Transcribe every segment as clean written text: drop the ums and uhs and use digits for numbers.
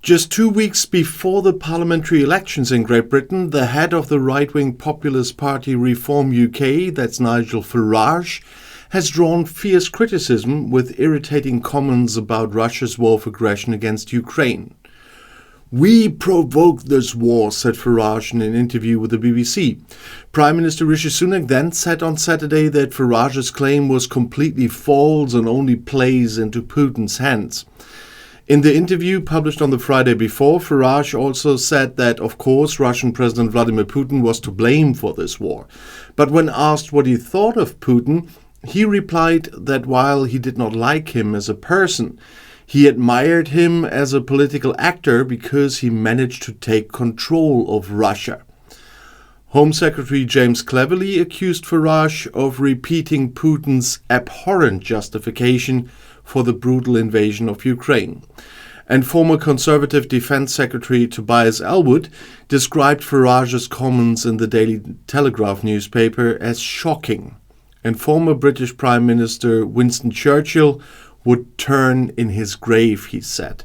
Just 2 weeks before the parliamentary elections in Great Britain, the head of the right-wing populist party Reform UK, that's Nigel Farage, has drawn fierce criticism with irritating comments about Russia's war of aggression against Ukraine. "We provoked this war," said Farage in an interview with the BBC. Prime Minister Rishi Sunak then said on Saturday that Farage's claim was completely false and only plays into Putin's hands. In the interview published on the Friday before, Farage also said that, of course, Russian President Vladimir Putin was to blame for this war. But when asked what he thought of Putin, he replied that while he did not like him as a person, he admired him as a political actor because he managed to take control of Russia. Home Secretary James Cleverly accused Farage of repeating Putin's abhorrent justification for the brutal invasion of Ukraine. And former Conservative Defence Secretary Tobias Ellwood described Farage's comments in the Daily Telegraph newspaper as shocking. And former British Prime Minister Winston Churchill would turn in his grave, he said.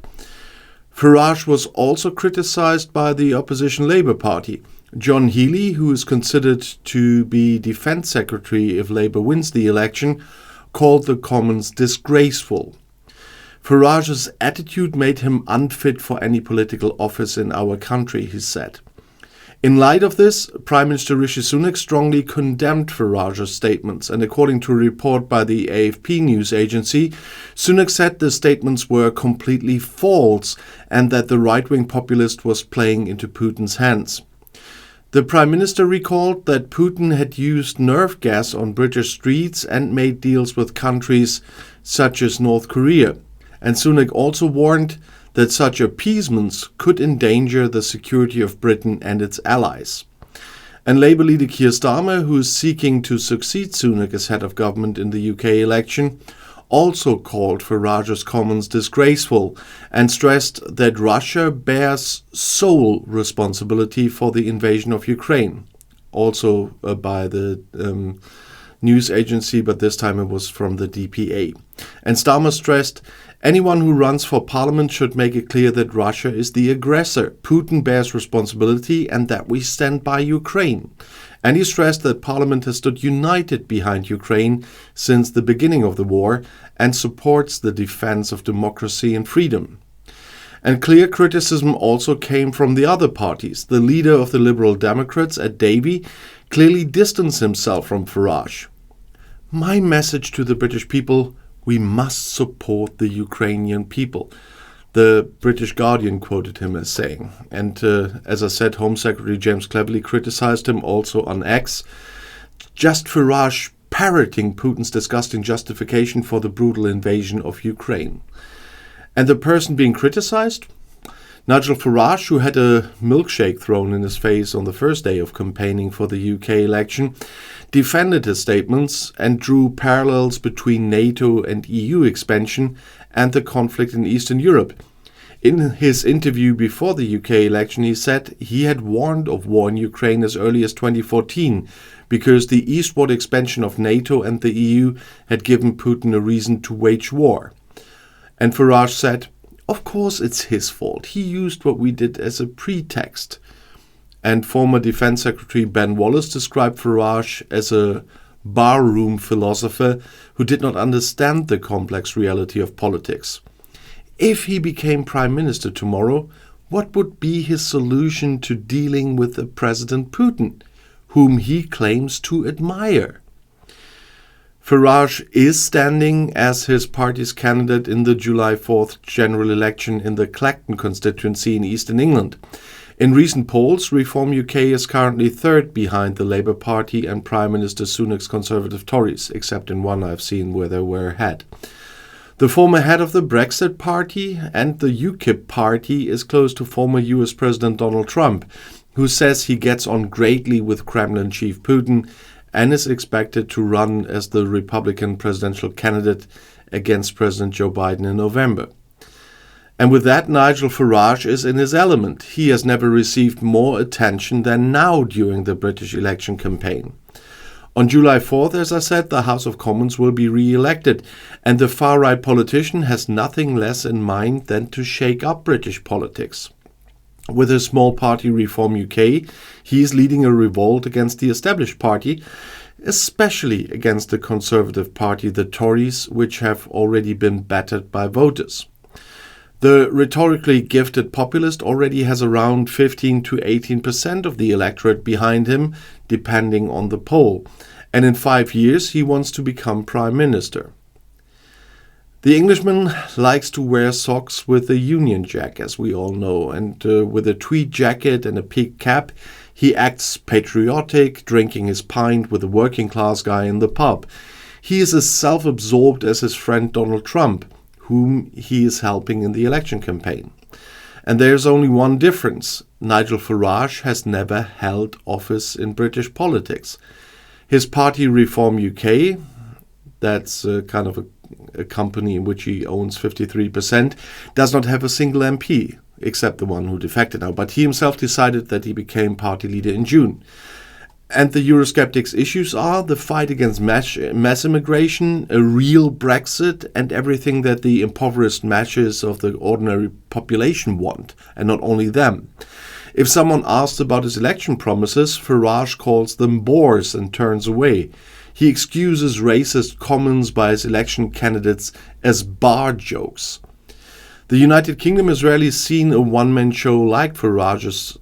Farage was also criticised by the opposition Labour Party. John Healey, who is considered to be Defence Secretary if Labour wins the election, called the comments disgraceful. Farage's attitude made him unfit for any political office in our country, he said. In light of this, Prime Minister Rishi Sunak strongly condemned Farage's statements, and according to a report by the AFP news agency, Sunak said the statements were completely false and that the right-wing populist was playing into Putin's hands. The Prime Minister recalled that Putin had used nerve gas on British streets and made deals with countries such as North Korea. And Sunak also warned that such appeasements could endanger the security of Britain and its allies. And Labour leader Keir Starmer, who is seeking to succeed Sunak as head of government in the UK election, also called Farage's comments disgraceful and stressed that Russia bears sole responsibility for the invasion of Ukraine, also by the news agency, but this time it was from the DPA. And Starmer stressed, anyone who runs for parliament should make it clear that Russia is the aggressor. Putin bears responsibility and that we stand by Ukraine. And he stressed that Parliament has stood united behind Ukraine since the beginning of the war and supports the defense of democracy and freedom. And clear criticism also came from the other parties. The leader of the Liberal Democrats, Ed Davey, clearly distanced himself from Farage. "My message to the British people: we must support the Ukrainian people," the British Guardian quoted him as saying. And as I said, Home Secretary James Cleverly criticized him also on X. Just Farage parroting Putin's disgusting justification for the brutal invasion of Ukraine. And the person being criticized? Nigel Farage, who had a milkshake thrown in his face on the first day of campaigning for the UK election, defended his statements and drew parallels between NATO and EU expansion and the conflict in Eastern Europe. In his interview before the UK election, he said he had warned of war in Ukraine as early as 2014 because the eastward expansion of NATO and the EU had given Putin a reason to wage war. And Farage said, "Of course it's his fault. He used what we did as a pretext." And former Defence Secretary Ben Wallace described Farage as a barroom philosopher who did not understand the complex reality of politics. If he became Prime Minister tomorrow, what would be his solution to dealing with the President Putin, whom he claims to admire? Farage is standing as his party's candidate in the July 4th general election in the Clacton constituency in eastern England. In recent polls, Reform UK is currently third behind the Labour Party and Prime Minister Sunak's Conservative Tories, except in one I've seen where they were ahead. The former head of the Brexit Party and the UKIP party is close to former US President Donald Trump, who says he gets on greatly with Kremlin chief Putin and is expected to run as the Republican presidential candidate against President Joe Biden in November. And with that, Nigel Farage is in his element. He has never received more attention than now during the British election campaign. On July 4th, as I said, the House of Commons will be re-elected, and the far-right politician has nothing less in mind than to shake up British politics. With his small party Reform UK, he is leading a revolt against the established party, especially against the Conservative Party, the Tories, which have already been battered by voters. The rhetorically gifted populist already has around 15 to 18% of the electorate behind him, depending on the poll, and in 5 years he wants to become Prime Minister. The Englishman likes to wear socks with a Union Jack, as we all know, and with a tweed jacket and a peaked cap, he acts patriotic, drinking his pint with a working-class guy in the pub. He is as self-absorbed as his friend Donald Trump, whom he is helping in the election campaign. And there's only one difference. Nigel Farage has never held office in British politics. His party Reform UK, that's kind of a company in which he owns 53%, does not have a single MP, except the one who defected now. But he himself decided that he became party leader in June. And the Eurosceptics' issues are the fight against mass immigration, a real Brexit, and everything that the impoverished masses of the ordinary population want, and not only them. If someone asks about his election promises, Farage calls them bores and turns away. He excuses racist comments by his election candidates as bar jokes. The United Kingdom has rarely seen a one-man show like Farage's.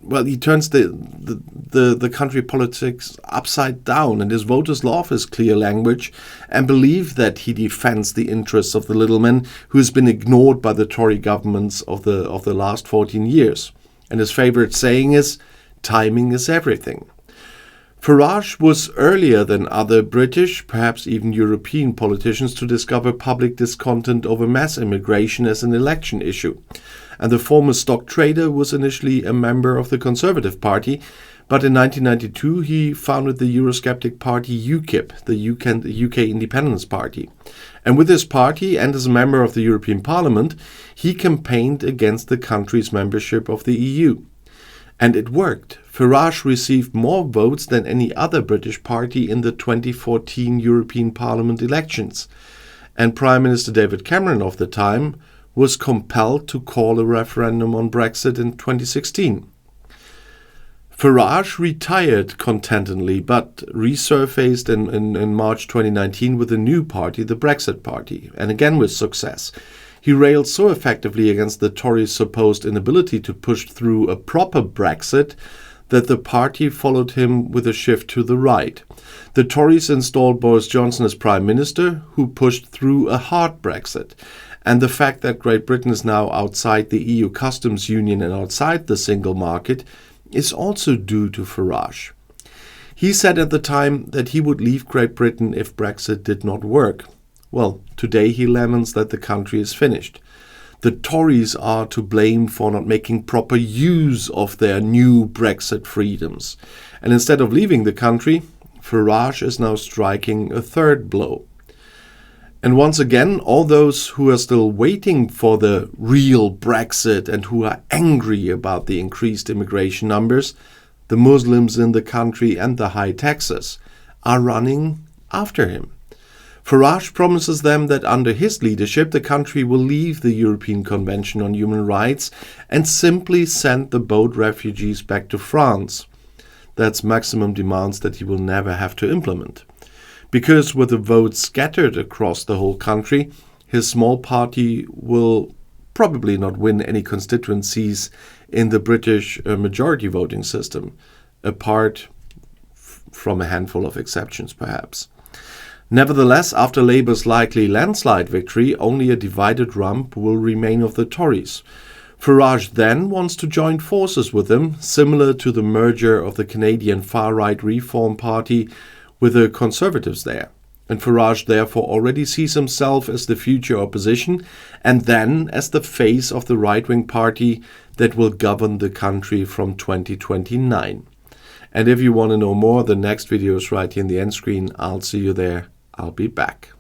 Well, he turns the country politics upside down, and his voters love his clear language and believe that he defends the interests of the little man who has been ignored by the Tory governments of the last 14 years. And his favorite saying is, timing is everything. Farage was earlier than other British, perhaps even European politicians to discover public discontent over mass immigration as an election issue. And the former stock trader was initially a member of the Conservative Party, but in 1992 he founded the Eurosceptic party UKIP, the UK Independence Party. And with this party and as a member of the European Parliament, he campaigned against the country's membership of the EU. And it worked. Farage received more votes than any other British party in the 2014 European Parliament elections. And Prime Minister David Cameron of the time was compelled to call a referendum on Brexit in 2016. Farage retired contentedly, but resurfaced in March 2019 with a new party, the Brexit Party, and again with success. He railed so effectively against the Tories' supposed inability to push through a proper Brexit that the party followed him with a shift to the right. The Tories installed Boris Johnson as Prime Minister, who pushed through a hard Brexit. And the fact that Great Britain is now outside the EU customs union and outside the single market is also due to Farage. He said at the time that he would leave Great Britain if Brexit did not work. Well, today he laments that the country is finished. The Tories are to blame for not making proper use of their new Brexit freedoms. And instead of leaving the country, Farage is now striking a third blow. And once again, all those who are still waiting for the real Brexit and who are angry about the increased immigration numbers, the Muslims in the country and the high taxes, are running after him. Farage promises them that under his leadership the country will leave the European Convention on Human Rights and simply send the boat refugees back to France. That's maximum demands that he will never have to implement. Because with the votes scattered across the whole country, his small party will probably not win any constituencies in the British majority voting system, apart from a handful of exceptions perhaps. Nevertheless, after Labour's likely landslide victory, only a divided rump will remain of the Tories. Farage then wants to join forces with them, similar to the merger of the Canadian far-right Reform Party with the Conservatives there. And Farage therefore already sees himself as the future opposition and then as the face of the right-wing party that will govern the country from 2029. And if you want to know more, the next video is right here in the end screen. I'll see you there. I'll be back.